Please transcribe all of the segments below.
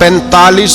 45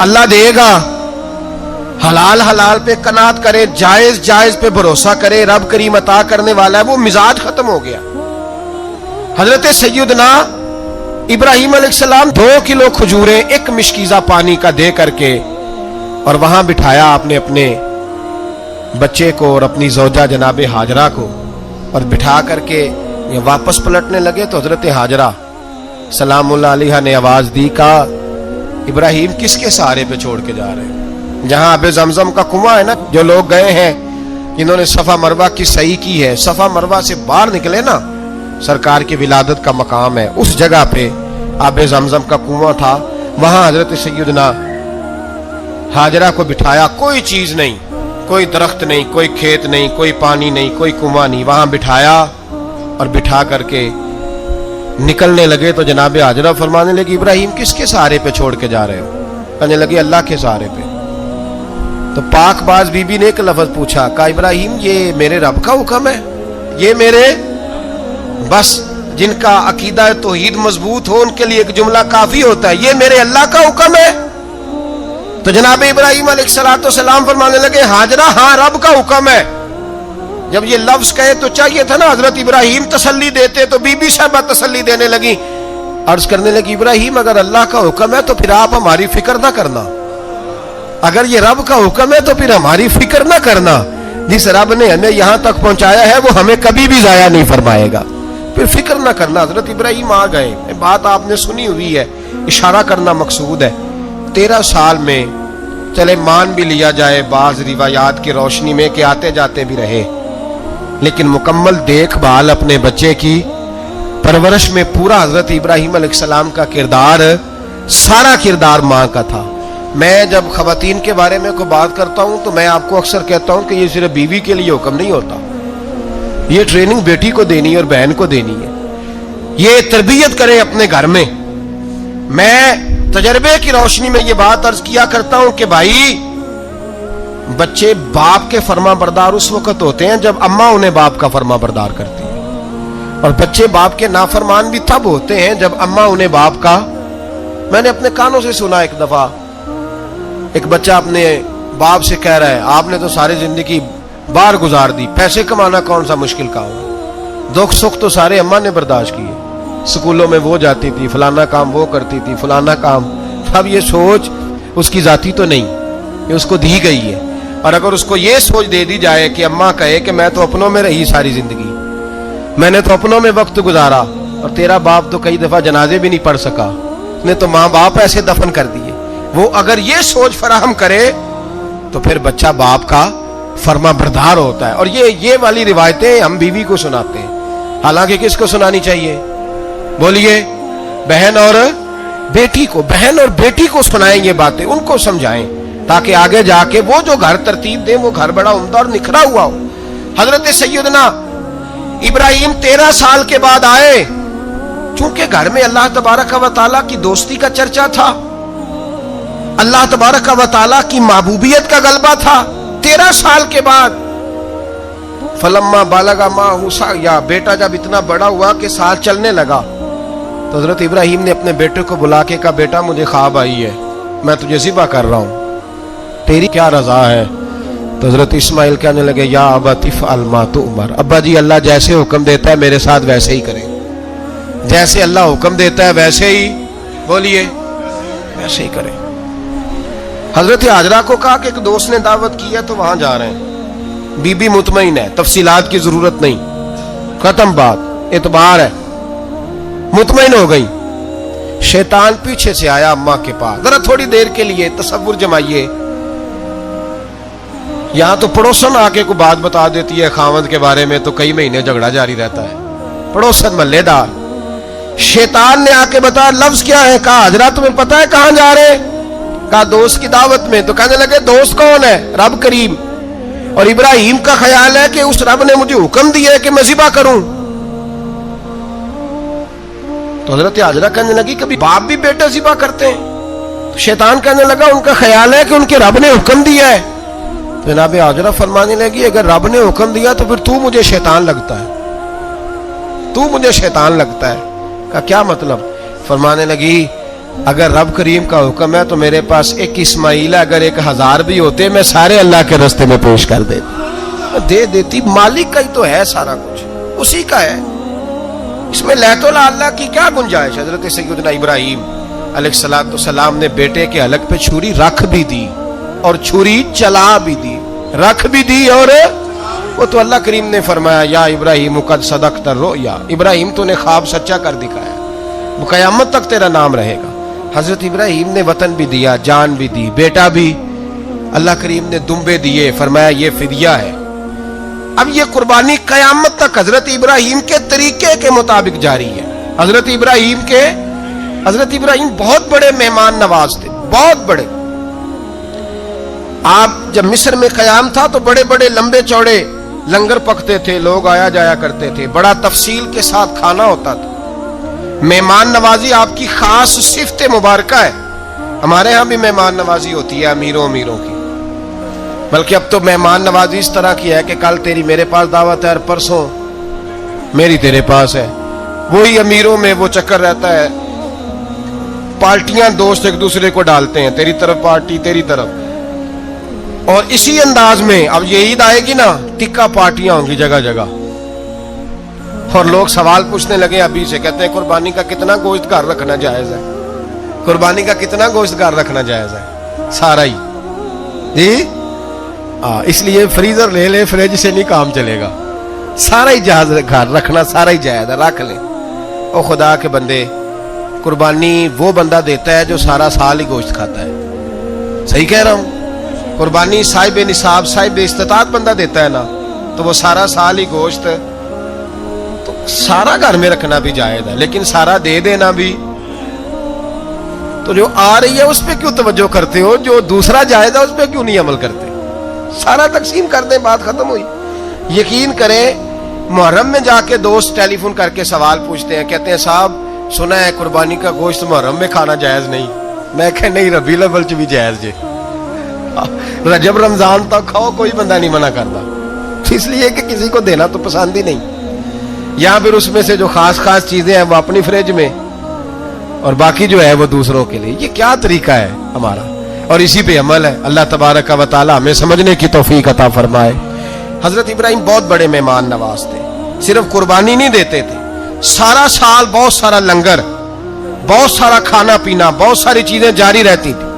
اللہ دے گا. حلال حلال پہ قناعت کرے, جائز جائز پہ بھروسہ کرے, رب کریم عطا کرنے والا ہے. وہ مزاج ختم ہو گیا. حضرت سیدنا ابراہیم علیہ السلام 2 کلو کھجوریں 1 مشکیزہ پانی کا دے کر کے اور وہاں بٹھایا آپ نے اپنے بچے کو اور اپنی زوجہ جناب ہاجرہ کو, اور بٹھا کر کے یہ واپس پلٹنے لگے تو حضرت ہاجرہ سلام اللہ علیہ نے آواز دی, کہا ابراہیم کس کے سہارے پہ چھوڑ کے جا رہے ہیں؟ جہاں آب زمزم کا کنواں ہے نا, جو لوگ گئے ہیں جنہوں نے صفا مروہ کی صحیح کی ہے, صفا مروہ سے باہر نکلے نا, سرکار کی ولادت کا مقام ہے, اس جگہ پہ آب زمزم کا کنواں تھا. وہاں حضرت سیدنا ہاجرہ کو بٹھایا. کوئی چیز نہیں, کوئی درخت نہیں, کوئی کھیت نہیں, کوئی پانی نہیں, کوئی کنواں نہیں. وہاں بٹھایا اور بٹھا کر کے نکلنے لگے تو جناب ہاجرہ فرمانے لگی ابراہیم کس کے سہارے پہ چھوڑ کے جا رہے ہو؟ کہنے لگے اللہ کے سہارے پہ. تو پاک باز بی بی نے ایک لفظ پوچھا, کہا ابراہیم یہ میرے رب کا حکم ہے, یہ میرے, بس جن کا عقیدہ توحید مضبوط ہو ان کے لیے ایک جملہ کافی ہوتا ہے, یہ میرے اللہ کا حکم ہے. تو جناب ابراہیم علیہ السلام فرمانے لگے ہاجرہ ہاں رب کا حکم ہے. جب یہ لفظ کہے تو چاہیے تھا نا حضرت ابراہیم تسلی دیتے, تو بی بی صاحبہ تسلی دینے لگی, عرض کرنے لگی ابراہیم اگر اللہ کا حکم ہے تو پھر آپ ہماری فکر نہ کرنا, اگر یہ رب کا حکم ہے تو پھر ہماری فکر نہ کرنا. جس رب نے ہمیں یہاں تک پہنچایا ہے وہ ہمیں کبھی بھی ضائع نہیں فرمائے گا, پھر فکر نہ کرنا. حضرت ابراہیم آ گئے. بات آپ نے سنی ہوئی ہے, اشارہ کرنا مقصود ہے. 13 سال میں چلے مان بھی لیا جائے بعض روایات کی روشنی میں کہ آتے جاتے بھی رہے, لیکن مکمل دیکھ بھال اپنے بچے کی پرورش میں پورا حضرت ابراہیم علیہ السلام کا کردار, سارا کردار ماں کا تھا. میں جب خواتین کے بارے میں کوئی بات کرتا ہوں تو میں آپ کو اکثر کہتا ہوں کہ یہ صرف بیوی کے لیے حکم نہیں ہوتا, یہ ٹریننگ بیٹی کو دینی ہے اور بہن کو دینی ہے. یہ تربیت کرے اپنے گھر میں. میں تجربے کی روشنی میں یہ بات عرض کیا کرتا ہوں کہ بھائی بچے باپ کے فرما بردار اس وقت ہوتے ہیں جب اماں انہیں باپ کا فرما بردار کرتی ہے, اور بچے باپ کے نافرمان بھی تب ہوتے ہیں جب اماں انہیں باپ کا. میں نے اپنے کانوں سے سنا ایک دفعہ ایک بچہ اپنے باپ سے کہہ رہا ہے آپ نے تو ساری زندگی باہر گزار دی, پیسے کمانا کون سا مشکل کام ہے, دکھ سکھ تو سارے اماں نے برداشت کیے, سکولوں میں وہ جاتی تھی, فلانا کام وہ کرتی تھی, فلانا کام. اب یہ سوچ اس کی ذاتی تو نہیں, یہ اس کو دی گئی ہے. اور اگر اس کو یہ سوچ دے دی جائے کہ اماں کہے کہ میں تو اپنوں میں رہی ساری زندگی, میں نے تو اپنوں میں وقت گزارا, اور تیرا باپ تو کئی دفعہ جنازے بھی نہیں پڑھ سکا, اس نے تو ماں باپ ایسے دفن کر دیے, وہ اگر یہ سوچ فراہم کرے تو پھر بچہ باپ کا فرما بردار ہوتا ہے. اور یہ والی روایتیں ہم بیوی کو سناتے ہیں, حالانکہ کس کو سنانی چاہیے؟ بولیے, بہن اور بیٹی کو. بہن اور بیٹی کو سنائیں یہ باتیں, ان کو سمجھائیں, تاکہ آگے جا کے وہ جو گھر ترتیب دیں وہ گھر بڑا عمدہ اور نکھرا ہوا ہو. حضرت سیدنا ابراہیم 13 سال کے بعد آئے, چونکہ گھر میں اللہ تبارک و تعالیٰ کی دوستی کا چرچا تھا, اللہ تبارک و تعالیٰ کی محبوبیت کا غلبہ تھا. 13 سال کے بعد فلما بالغ معہ السعی, بیٹا جب اتنا بڑا ہوا کہ سال چلنے لگا, تو حضرت ابراہیم نے اپنے بیٹے کو بلا کے کہا بیٹا مجھے خواب آئی ہے, میں تجھے ذبح کر رہا ہوں, تیری کیا رضا ہے؟ تو حضرت اسماعیل کہنے لگے یا ابت افعل ما تؤمر, ابا جی اللہ جیسے حکم دیتا ہے میرے ساتھ ویسے ہی کریں, جیسے اللہ حکم دیتا ہے ویسے ہی, بولیے, ویسے ہی کریں. حضرت ہاجرہ کو کہا کہ ایک دوست نے دعوت کی ہے تو وہاں جا رہے ہیں. بی بی مطمئن ہے, تفصیلات کی ضرورت نہیں, ختم بات, اعتبار ہے, مطمئن ہو گئی. شیطان پیچھے سے آیا اماں کے پاس. ذرا تھوڑی دیر کے لیے تصور جمائیے, یہاں تو پڑوسن آ کے کوئی بات بتا دیتی ہے خاوند کے بارے میں تو کئی مہینے جھگڑا جاری رہتا ہے, پڑوسن محلے دار. شیطان نے آ کے بتایا لفظ کیا ہے؟ کہا حضرت تمہیں پتا ہے کہاں جا رہے؟ کہا دوست کی دعوت میں. تو کہنے لگے دوست کون ہے؟ رب کریم, اور ابراہیم کا خیال ہے کہ اس رب نے مجھے حکم دیا ہے کہ میں ذبح کروں. تو حضرت ہاجرہ کہنے لگی کبھی باپ بھی بیٹا ذبح کرتے ہیں؟ شیطان کہنے لگا ان کا خیال ہے کہ ان کے رب نے حکم دیا ہے. جناب ہاجرہ فرمانے لگی اگر رب نے حکم دیا تو پھر تو مجھے شیطان لگتا ہے, تو مجھے شیطان لگتا ہے. کہا کیا مطلب؟ فرمانے لگی اگر رب کریم کا حکم ہے تو میرے پاس ایک اسماعیل ہے، اگر 1000 بھی ہوتے میں سارے اللہ کے راستے میں پیش کر دے دیتی۔ مالک کا ہی تو ہے سارا کچھ، اسی کا ہے، اس میں لیت اللہ کی کیا گنجائش۔ حضرت سیدنا ابراہیم علیہ السلام نے بیٹے کے حلق پہ چھری رکھ بھی دی اور چھری چلا بھی دی، رکھ بھی دی، اور وہ تو اللہ کریم نے فرمایا یا ابراہیم قد صدقت الرؤیا، ابراہیم تو نے خواب سچا کر دکھایا، وہ قیامت تک تیرا نام رہے گا۔ حضرت ابراہیم نے وطن بھی دیا، جان بھی دی، بیٹا بھی، اللہ کریم نے دمبے دیے، فرمایا یہ فدیہ ہے۔ اب یہ قربانی قیامت تک حضرت ابراہیم کے طریقے کے مطابق جاری ہے۔ حضرت ابراہیم بہت بڑے مہمان نواز تھے، بہت بڑے۔ آپ جب مصر میں قیام تھا تو بڑے بڑے لمبے چوڑے لنگر پکتے تھے، لوگ آیا جایا کرتے تھے، بڑا تفصیل کے ساتھ کھانا ہوتا تھا۔ مہمان نوازی آپ کی خاص صفت مبارکہ ہے۔ ہمارے ہاں بھی مہمان نوازی ہوتی ہے امیروں کی، بلکہ اب تو مہمان نوازی اس طرح کی ہے کہ کل تیری میرے پاس دعوت ہے اور پرسوں میری تیرے پاس ہے۔ وہی امیروں میں وہ چکر رہتا ہے، پارٹیاں دوست ایک دوسرے کو ڈالتے ہیں، تیری طرف پارٹی تیری طرف، اور اسی انداز میں اب یہ عید آئے گی نا، ٹکا پارٹیاں ہوں گی جگہ جگہ، اور لوگ سوال پوچھنے لگے ابھی سے، کہتے ہیں قربانی کا کتنا گوشت گھر رکھنا جائز ہے، قربانی کا کتنا گوشت گھر رکھنا جائز ہے؟ سارا ہی جی، اس لیے فریزر لے لے، فریج سے نہیں کام چلے گا، سارا ہی جہاز گھر رکھنا سارا ہی جائز ہے، رکھ لیں۔ او خدا کے بندے، قربانی وہ بندہ دیتا ہے جو سارا سال ہی گوشت کھاتا ہے، صحیح کہہ رہا ہوں؟ قربانی صاحب نصاب، صاحب استطاعت بندہ دیتا ہے نا، تو وہ سارا سال ہی گوشت، تو سارا گھر میں رکھنا بھی جائز ہے، لیکن سارا دے دینا بھی، تو جو آ رہی ہے اس پہ کیوں توجہ کرتے ہو؟ جو دوسرا جائز ہے اس پہ کیوں نہیں عمل کرتے؟ سارا تقسیم کر دیں، بات ختم ہوئی۔ یقین کریں، محرم میں جا کے دوست ٹیلی فون کر کے سوال پوچھتے ہیں، کہتے ہیں صاحب سنا ہے قربانی کا گوشت محرم میں کھانا جائز نہیں، میں کہ نہیں، ربیع الاول چ بھی جائز جی، رجب رمضان تک کھاؤ، کوئی بندہ نہیں منع کرتا، اس لیے کہ کسی کو دینا تو پسند ہی نہیں، یا پھر اس میں سے جو خاص چیزیں ہیں وہ اپنی فریج میں، اور باقی جو ہے وہ دوسروں کے لیے۔ یہ کیا طریقہ ہے ہمارا؟ اور اسی پہ عمل ہے۔ اللہ تبارک و تعالی ہمیں سمجھنے کی توفیق عطا فرمائے۔ حضرت ابراہیم بہت بڑے مہمان نواز تھے، صرف قربانی نہیں دیتے تھے، سارا سال بہت سارا لنگر، بہت سارا کھانا پینا، بہت ساری چیزیں جاری رہتی تھی۔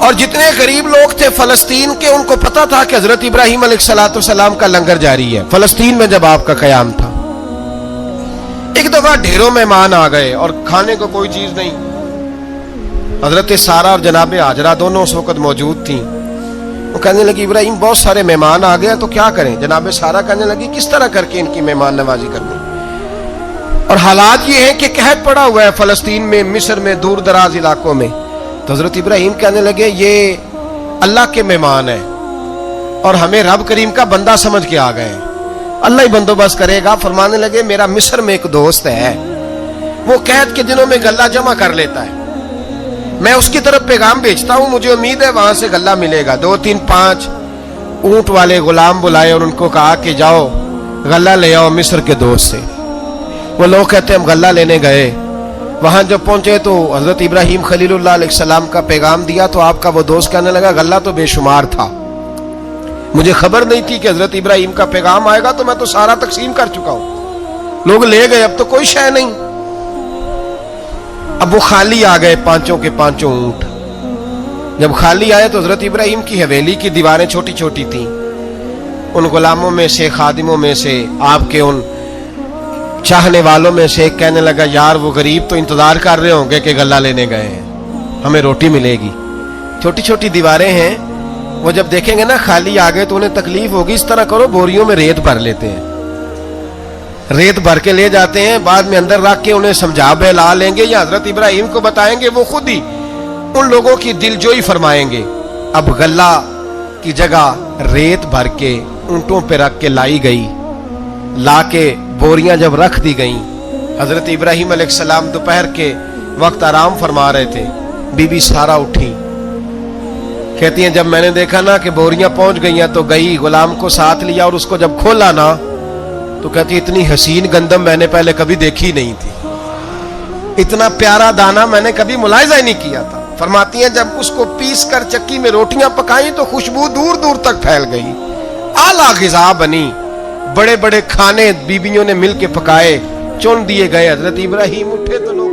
اور جتنے غریب لوگ تھے فلسطین کے، ان کو پتا تھا کہ حضرت ابراہیم علیہ السلام کا لنگر جاری ہے۔ فلسطین میں جب آپ کا قیام تھا، ایک دفعہ ڈھیروں مہمان آ گئے اور کھانے کو کوئی چیز نہیں۔ حضرت سارہ اور جناب ہاجرہ دونوں اس وقت موجود تھیں۔ وہ کہنے لگی ابراہیم بہت سارے مہمان آ گئے تو کیا کریں؟ جناب سارہ کہنے لگی کس طرح کر کے ان کی مہمان نوازی کرنی؟ اور حالات یہ ہیں کہ قحط پڑا ہوا ہے فلسطین میں، مصر میں، دور دراز علاقوں میں۔ تو حضرت ابراہیم کہنے لگے یہ اللہ کے مہمان ہیں اور ہمیں رب کریم کا بندہ سمجھ کے آ گئے ہیں، اللہ ہی بندوبست کرے گا۔ فرمانے لگے میرا مصر میں ایک دوست ہے، وہ قحط کے دنوں میں غلہ جمع کر لیتا ہے، میں اس کی طرف پیغام بھیجتا ہوں، مجھے امید ہے وہاں سے غلہ ملے گا۔ 2 3 5 اونٹ والے غلام بلائے اور ان کو کہا کہ جاؤ غلہ لے آؤ مصر کے دوست سے۔ وہ لوگ کہتے ہیں ہم غلہ لینے گئے، وہاں جب پہنچے تو حضرت ابراہیم خلیل اللہ علیہ السلام کا پیغام دیا تو آپ کا وہ دوست کہنے لگا غلہ تو بے شمار تھا، مجھے خبر نہیں تھی کہ حضرت ابراہیم کا پیغام آئے گا، تو میں تو سارا تقسیم کر چکا ہوں، لوگ لے گئے، اب تو کوئی شے نہیں۔ اب وہ خالی آ گئے، 5 کے 5 اونٹ۔ جب خالی آئے تو حضرت ابراہیم کی حویلی کی دیواریں چھوٹی چھوٹی تھیں، ان غلاموں میں سے، خادموں میں سے، آپ کے ان چاہنے والوں میں سے ایک کہنے لگا یار وہ غریب تو انتظار کر رہے ہوں گے کہ غلہ لینے گئے ہیں، ہمیں روٹی ملے گی۔ چھوٹی چھوٹی دیواریں ہیں، وہ جب دیکھیں گے نا خالی آ گئے تو انہیں تکلیف ہوگی، اس طرح کرو بوریوں میں ریت بھر لیتے ہیں، ریت بھر کے لے جاتے ہیں، بعد میں اندر رکھ کے انہیں سمجھا بہلا لیں گے یا حضرت ابراہیم کو بتائیں گے، وہ خود ہی ان لوگوں کی دلجوئی فرمائیں گے۔ اب غلہ کی جگہ ریت بھر کے اونٹوں پہ رکھ کے لائی گئی، لا کے بوریاں جب رکھ دی گئیں، حضرت ابراہیم علیہ السلام دوپہر کے وقت آرام فرما رہے تھے، بی بی سارہ اٹھی، کہتی ہیں جب میں نے دیکھا نا کہ بوریاں پہنچ گئی ہیں تو گئی، غلام کو ساتھ لیا اور اس کو جب کھولا نا تو کہتی اتنی حسین گندم میں نے پہلے کبھی دیکھی نہیں تھی، اتنا پیارا دانا میں نے کبھی ملاحظہ ہی نہیں کیا تھا. فرماتی ہیں جب اس کو پیس کر چکی میں روٹیاں پکائیں تو خوشبو دور دور تک پھیل گئی. اعلیٰ غذا بنی, بڑے بڑے کھانے بیویوں نے مل کے پکائے, چن دیے گئے. حضرت ابراہیم اٹھے تو لوگ